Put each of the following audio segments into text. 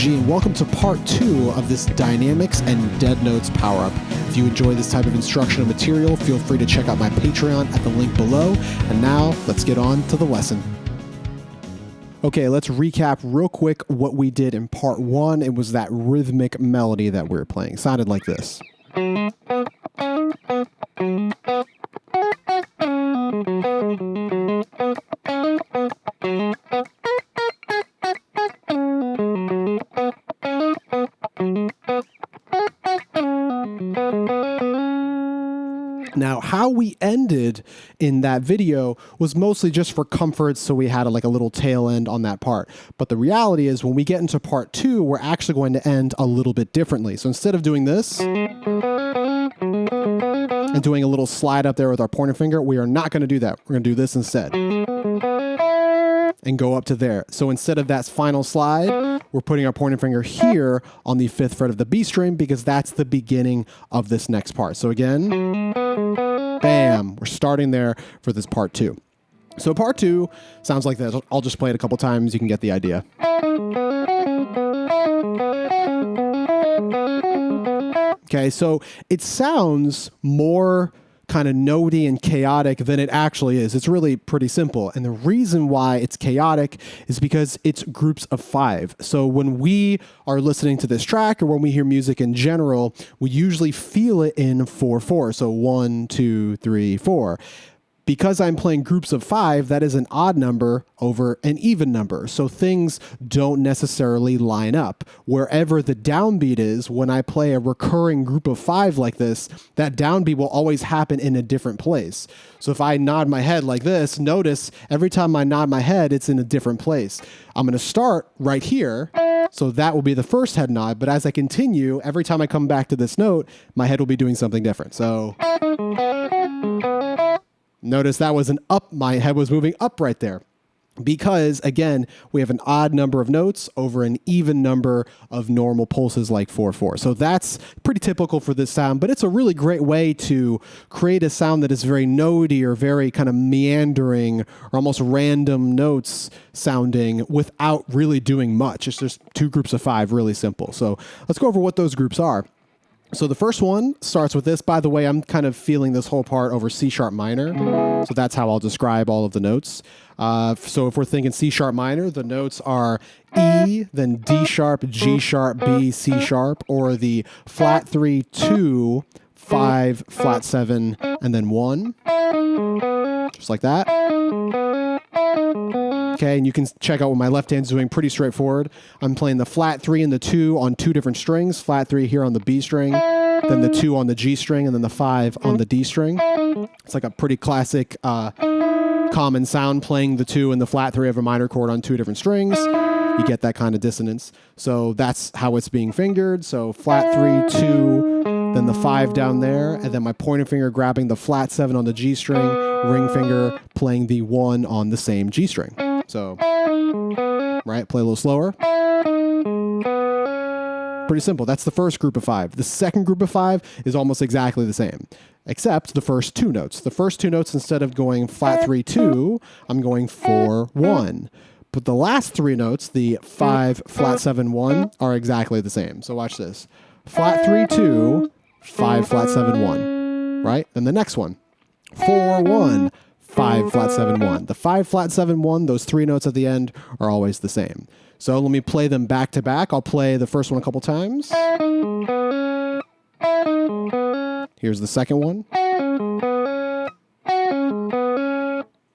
LoG, and welcome to part 2 of this Dynamics and Dead Notes power-up. If you enjoy this type of instructional material, feel free to check out my Patreon at the link below. And now, let's get on to the lesson. Okay, let's recap real quick what we did in part 1. It was that rhythmic melody that we were playing. It sounded like this. Now, how we ended in that video was mostly just for comfort, so we had a little tail end on that part. But the reality is, when we get into part 2, we're actually going to end a little bit differently. So instead of doing this and doing a little slide up there with our pointer finger, we are not going to do that. We're going to do this instead and go up to there. So instead of that final slide, we're putting our pointer finger here on the 5th fret of the B string because that's the beginning of this next part. So again, bam, we're starting there for this part 2. So part 2 sounds like this. I'll just play it a couple times. You can get the idea. Okay, so it sounds more kind of notey and chaotic than it actually is. It's really pretty simple. And the reason why it's chaotic is because it's groups of 5. So when we are listening to this track or when we hear music in general, we usually feel it in 4/4. So 1, 2, 3, 4. Because I'm playing groups of 5, that is an odd number over an even number. So things don't necessarily line up. Wherever the downbeat is, when I play a recurring group of 5 like this, that downbeat will always happen in a different place. So if I nod my head like this, notice every time I nod my head, it's in a different place. I'm going to start right here. So that will be the first head nod. But as I continue, every time I come back to this note, my head will be doing something different. So notice that was an up, my head was moving up right there. Because, again, we have an odd number of notes over an even number of normal pulses like 4/4. So that's pretty typical for this sound, but it's a really great way to create a sound that is very notey or very kind of meandering or almost random notes sounding without really doing much. It's just 2 groups of 5, really simple. So let's go over what those groups are. So the first one starts with this. By the way, I'm kind of feeling this whole part over C sharp minor. So that's how I'll describe all of the notes. So if we're thinking C sharp minor, the notes are E, then D sharp, G sharp, B, C sharp, or the flat 3, 2, 5, flat 7, and then 1. Just like that. Okay, and you can check out what my left hand's doing, pretty straightforward. I'm playing the flat 3 and the 2 on 2 different strings. Flat 3 here on the B string, then the 2 on the G string, and then the 5 on the D string. It's like a pretty classic common sound, playing the 2 and the flat 3 of a minor chord on 2 different strings. You get that kind of dissonance. So that's how it's being fingered. So flat 3, 2, then the 5 down there, and then my pointer finger grabbing the flat 7 on the G string, ring finger playing the 1 on the same G string. So, right, play a little slower. Pretty simple. That's the first group of 5. The second group of 5 is almost exactly the same, except the first 2 notes. The first 2 notes, instead of going flat 3, 2, I'm going 4, 1. But the last 3 notes, the 5, flat 7, 1, are exactly the same. So watch this. Flat 3, 2, 5, flat 7, 1. Right? And the next one. 4, 1. 5, flat 7, 1. The 5, flat 7, 1, those 3 notes at the end are always the same. So let me play them back to back. I'll play the first one a couple times. Here's the second one.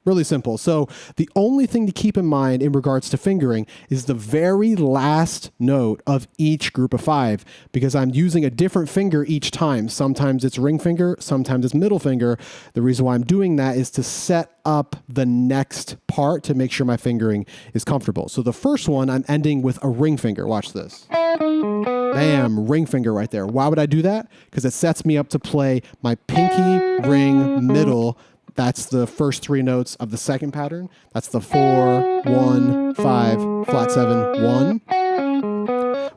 Really simple. So the only thing to keep in mind in regards to fingering is the very last note of each group of 5, because I'm using a different finger each time. Sometimes it's ring finger, sometimes it's middle finger. The reason why I'm doing that is to set up the next part to make sure my fingering is comfortable. So the first one, I'm ending with a ring finger. Watch this. Bam, ring finger right there. Why would I do that? Because it sets me up to play my pinky, ring, middle. That's the first 3 notes of the second pattern. That's the 4, 1, 5, flat 7, 1.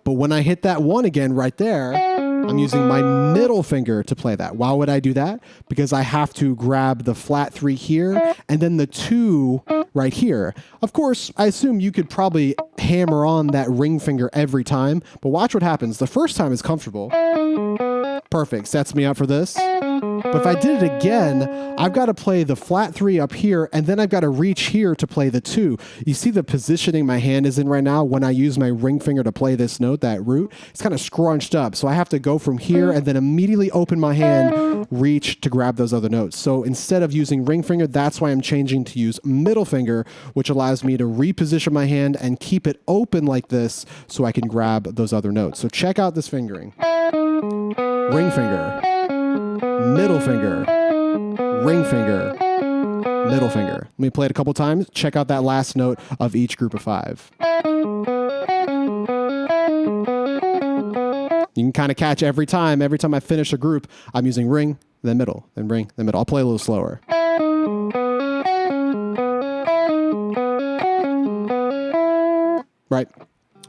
But when I hit that 1 again right there, I'm using my middle finger to play that. Why would I do that? Because I have to grab the flat 3 here and then the 2 right here. Of course, I assume you could probably hammer on that ring finger every time, but watch what happens. The first time is comfortable. Perfect, sets me up for this. But if I did it again, I've got to play the flat 3 up here, and then I've got to reach here to play the 2. You see the positioning my hand is in right now when I use my ring finger to play this note, that root? It's kind of scrunched up, so I have to go from here and then immediately open my hand, reach to grab those other notes. So instead of using ring finger, that's why I'm changing to use middle finger, which allows me to reposition my hand and keep it open like this so I can grab those other notes. So check out this fingering. Ring finger, middle finger, ring finger, middle finger. Let me play it a couple times. Check out that last note of each group of 5. You can kind of catch every time I finish a group, I'm using ring, then middle, then ring, then middle. I'll play a little slower. Right.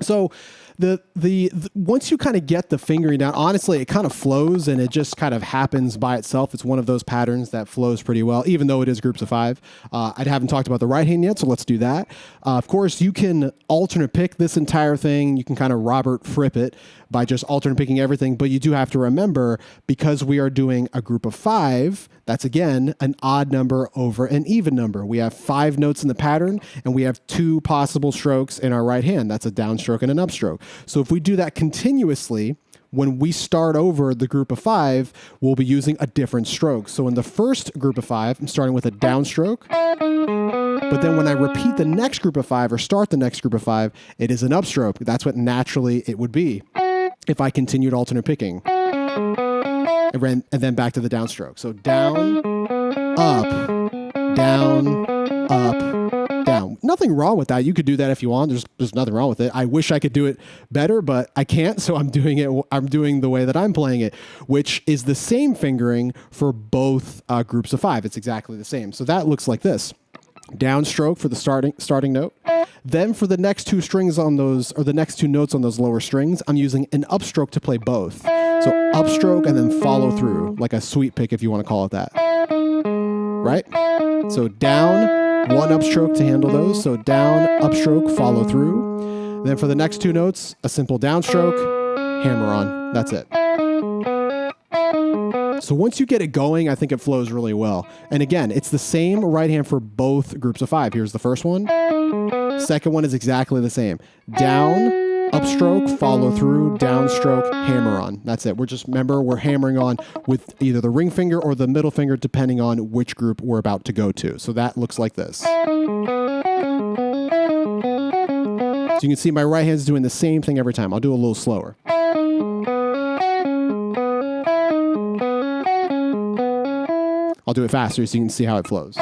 So the once you kind of get the fingering down, honestly, it kind of flows and it just kind of happens by itself. It's one of those patterns that flows pretty well, even though it is groups of 5. I haven't talked about the right hand yet, so let's do that. Of course, you can alternate pick this entire thing. You can kind of Robert Fripp it by just alternate picking everything, but you do have to remember, because we are doing a group of 5, that's again an odd number over an even number. We have 5 notes in the pattern, and we have 2 possible strokes in our right hand. That's a downstroke and an upstroke. So if we do that continuously, when we start over the group of 5, we'll be using a different stroke. So in the first group of 5, I'm starting with a downstroke, but then when I repeat the next group of 5 or start the next group of 5, it is an upstroke. That's what naturally it would be if I continued alternate picking. And then back to the downstroke. So down, up, down, up, down. Nothing wrong with that. You could do that if you want. There's nothing wrong with it. I wish I could do it better, but I can't. So I'm doing it. I'm doing the way that I'm playing it, which is the same fingering for both groups of 5. It's exactly the same. So that looks like this. Downstroke for the starting note. Then for the next 2 strings on those, or the next 2 notes on those lower strings, I'm using an upstroke to play both. So upstroke and then follow through, like a sweep pick if you want to call it that. Right? So down, 1 upstroke to handle those. So down, upstroke, follow through. Then for the next 2 notes, a simple downstroke, hammer on. That's it. So once you get it going, I think it flows really well. And again, it's the same right hand for both groups of 5. Here's the first one. Second one is exactly the same. Down, upstroke, follow through, downstroke, hammer on. That's it. We're hammering on with either the ring finger or the middle finger, depending on which group we're about to go to. So that looks like this. So you can see my right hand's doing the same thing every time. I'll do a little slower. I'll do it faster so you can see how it flows.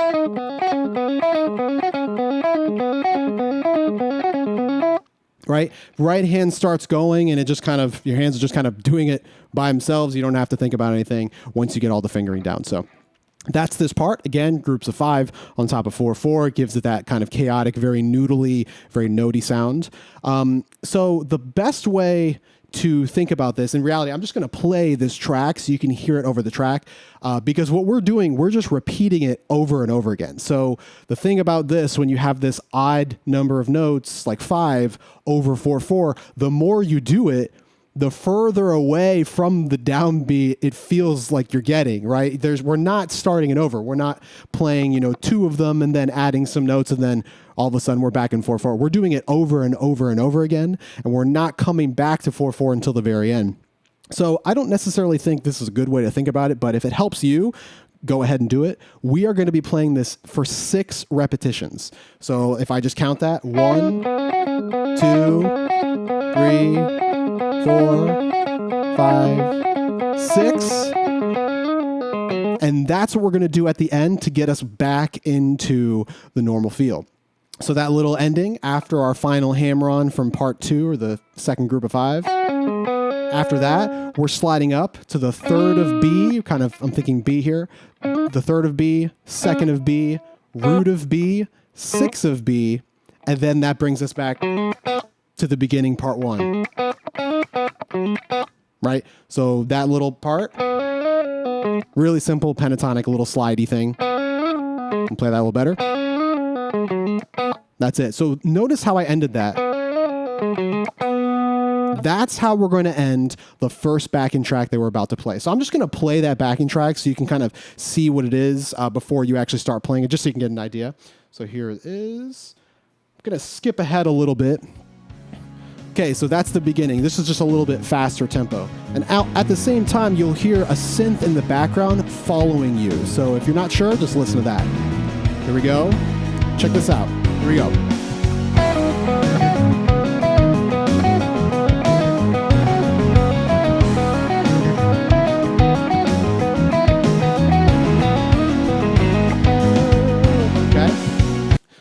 Right? Right hand starts going and it just kind of, your hands are just kind of doing it by themselves. You don't have to think about anything once you get all the fingering down. So that's this part. Again, groups of 5 on top of 4/4. It gives it that kind of chaotic, very noodly, very notey sound. So the best way to think about this, in reality, I'm just going to play this track so you can hear it over the track, because what we're doing, we're just repeating it over and over again. So the thing about this, when you have this odd number of notes, like 5 over 4/4, the more you do it, the further away from the downbeat it feels like you're getting, right? We're not starting it over. We're not playing, 2 of them and then adding some notes and then all of a sudden we're back in 4/4. We're doing it over and over and over again, and we're not coming back to 4/4 until the very end. So I don't necessarily think this is a good way to think about it, but if it helps you, go ahead and do it. We are going to be playing this for 6 repetitions. So if I just count that, 1, 2, 3, 4, 5, 6. And that's what we're going to do at the end to get us back into the normal feel. So that little ending after our final hammer on from part 2, or the second group of 5. After that, we're sliding up to the 3rd of B, I'm thinking B here. The 3rd of B, 2nd of B, root of B, 6 of B, and then that brings us back to the beginning, part 1. Right? So that little part, really simple pentatonic little slidey thing. And play that a little better. That's it. So notice how I ended that. That's how we're going to end the first backing track that we're about to play. So I'm just going to play that backing track so you can kind of see what it is before you actually start playing it, just so you can get an idea. So here it is. I'm going to skip ahead a little bit. Okay, so that's the beginning. This is just a little bit faster tempo. And at the same time, you'll hear a synth in the background following you. So if you're not sure, just listen to that. Here we go. Check this out. Here we go.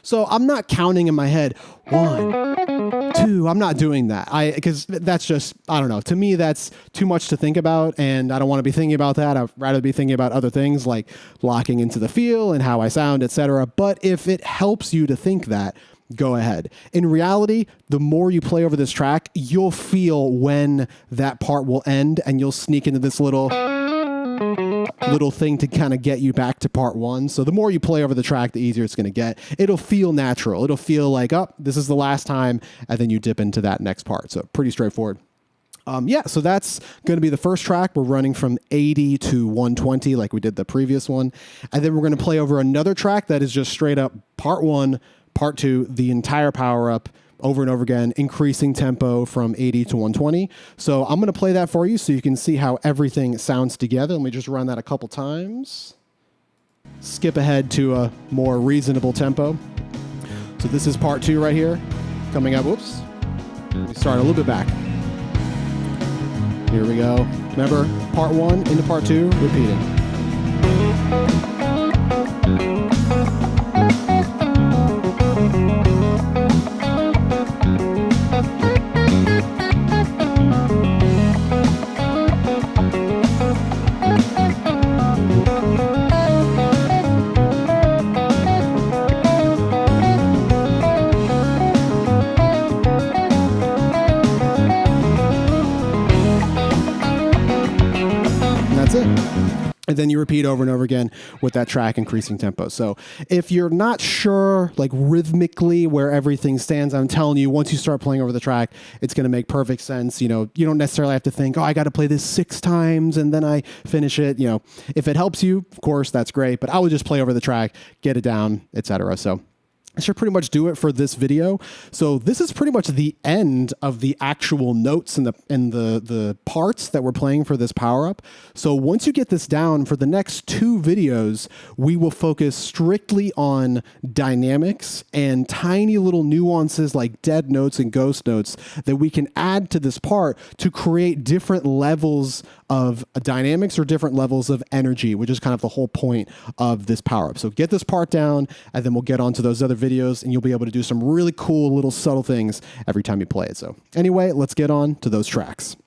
So I'm not counting in my head, 1, 2. I'm not doing that. Because that's just, I don't know. To me, that's too much to think about, and I don't want to be thinking about that. I'd rather be thinking about other things like locking into the feel and how I sound, etc. But if it helps you to think that, go ahead. In reality, the more you play over this track, you'll feel when that part will end, and you'll sneak into this little thing to kind of get you back to part 1. So the more you play over the track, the easier it's going to get. It'll feel natural. It'll feel like, oh, this is the last time, and then you dip into that next part. So pretty straightforward. Yeah, so that's going to be the first track. We're running from 80 to 120 like we did the previous one. And then we're going to play over another track that is just straight up part 1, part 2, the entire power up, over and over again, increasing tempo from 80 to 120. So I'm going to play that for you so you can see how everything sounds together. Let me just run that a couple times. Skip ahead to a more reasonable tempo. So this is part 2 right here. Coming up, whoops. Let me start a little bit back. Here we go. Remember, part 1 into part 2, repeating. And then you repeat over and over again with that track increasing tempo. So if you're not sure, like rhythmically, where everything stands, I'm telling you, once you start playing over the track, it's going to make perfect sense. You know, you don't necessarily have to think, oh, I got to play this 6 times and then I finish it. You know, if it helps you, of course, that's great. But I would just play over the track, get it down, etc. So I should pretty much do it for this video. So this is pretty much the end of the actual notes and the parts that we're playing for this power up. So once you get this down, for the next 2 videos, we will focus strictly on dynamics and tiny little nuances like dead notes and ghost notes that we can add to this part to create different levels of dynamics or different levels of energy, which is kind of the whole point of this power up. So get this part down, and then we'll get on to those other videos, and you'll be able to do some really cool little subtle things every time you play it. So anyway, let's get on to those tracks.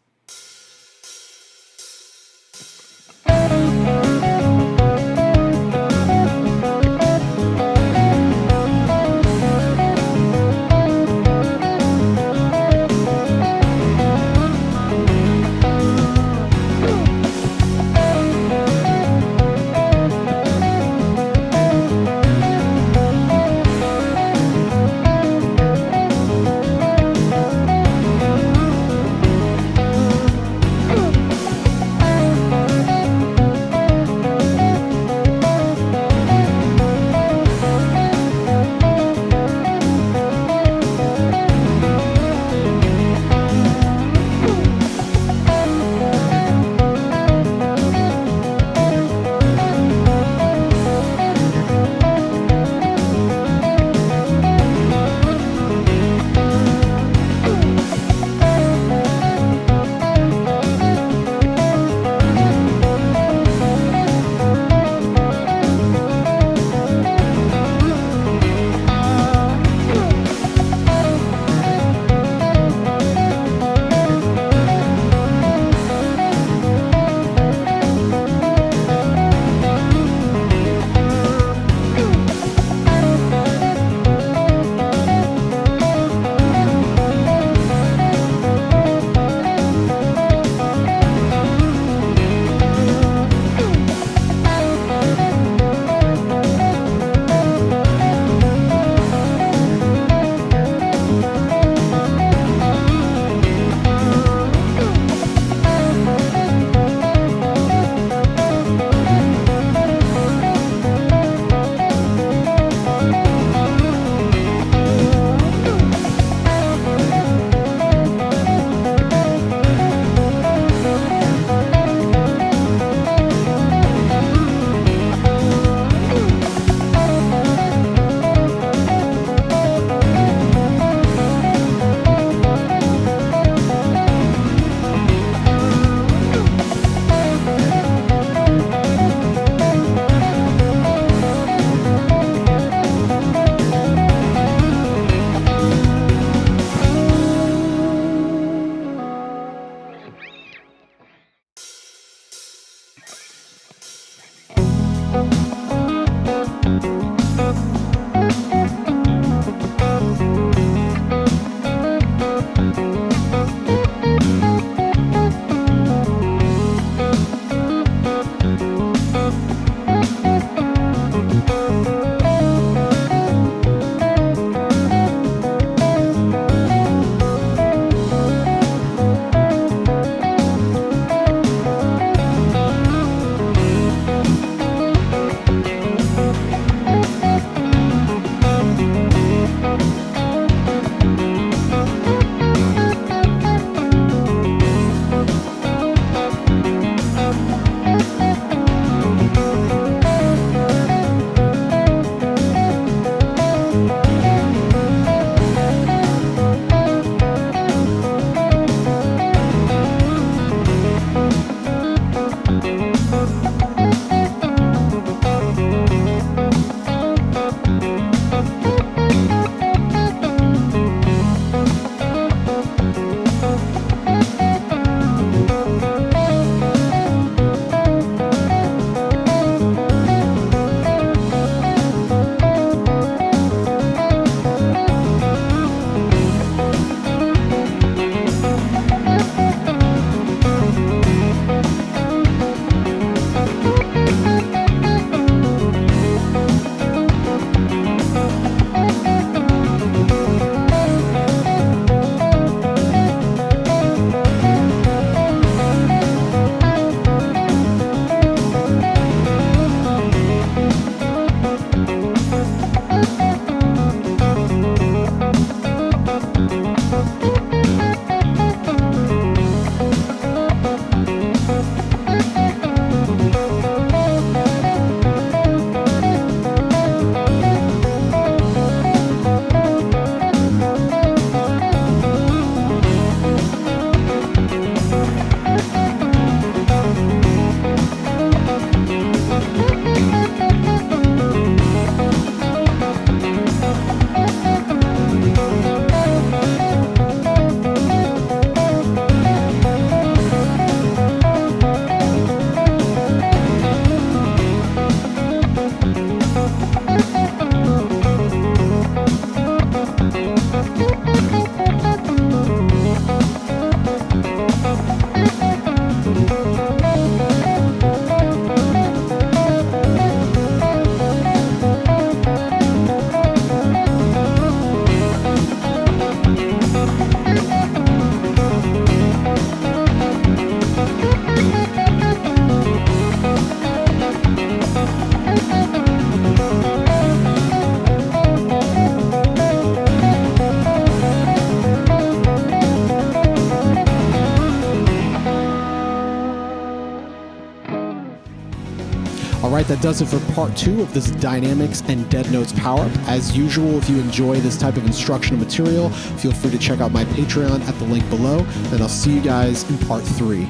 All right, that does it for part 2 of this dynamics and dead notes power. As usual, if you enjoy this type of instructional material, feel free to check out my Patreon at the link below, and I'll see you guys in part 3.